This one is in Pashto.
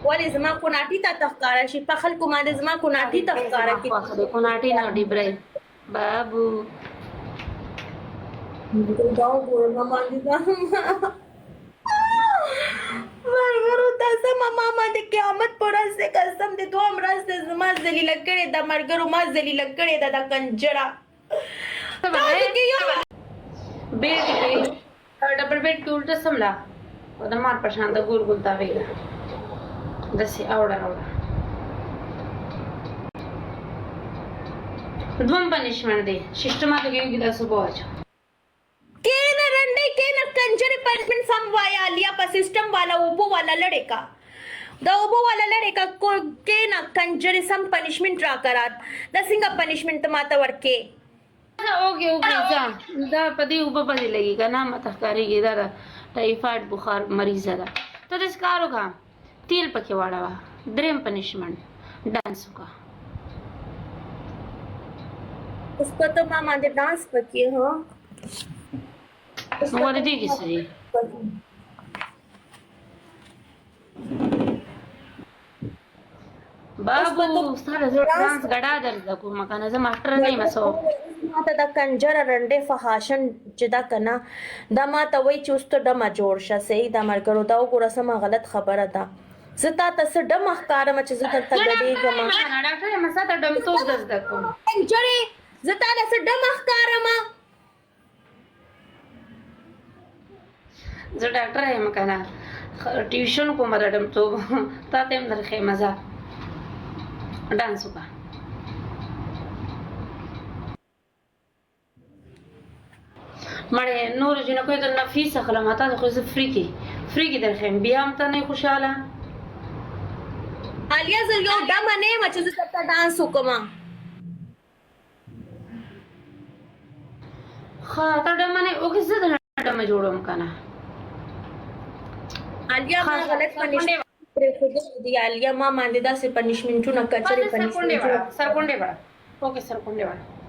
ولې زما کوناټي ته تخکاره شي په خلکو باندې زما کوناټي تخکاره کی کوناټي نه ډیبرای بابو دا وګورم باندې دا مرګرو تاسو ماما باندې قیامت پر ورځ دې قسم دې دوه مرز دې زما ذلیل کړي دا مرګرو ما ذلیل کړي دا د کنجرا بیٹ ڈبل بیٹ کې الټا سملا او د مار په شان د ګول ګول تا ویلا دسي اوړه دوم پنیشمنٹ دی سسٹمات کې یو د صبح اچ केन रंडे केन कंजर पनिशमेंट सम वाया लिया पर सिस्टम वाला ओबो वाला लड़ेका द ओबो वाला लड़ेका को केन कंजर सम पनिशमेंट रा करात द सिंग पनिशमेंट माता वर्के ओके ओके دا پدې وب پدې لګي کنه مته کاریږي دا ټایفاید بخار مریض ده ته د سکارو کا تیل پکې واړه دریم پنیشمنٹ ډانس کا اس کو تو मामा दे डांस पकी हो نو ور دي کیسه بابو سره ډانس غډا درځه کوم کنه زه ماستر نه مسو ماته د کنجر رنډه فحاشن چې دا کنه دا ماته وای چې اوس ته ډمه جوړ شه صحیح دا مرګرو دا وګوره سم غلط خبره ده زتا تاسو ډمه ښکارم چې زه درته غډېږم ډاکټر یم ساته ډم تو درځه کوم کنجرې زتا تاسو ډمه ښکارم زه ډاکټر یم کنه ټیوشن کوم ډم تو تا ته هم درخې مزه ډانس وکړه مړې نور جنو کوي د نفیس خلماته خو زه فری کې درخم بیا هم ته نه خوشاله علیا زه یو ډمه نه یم چې زه ته ډانس وکم خا ته ډمه نه اوګه زه د ډمه جوړوم کنه علیا ما غلط پنیشمنٹ پر خود دی علیا ما باندې دا سه پنیشمنټونه کچره پنیشمنټ سر کونډه وړه اوکے سر کونډه وړه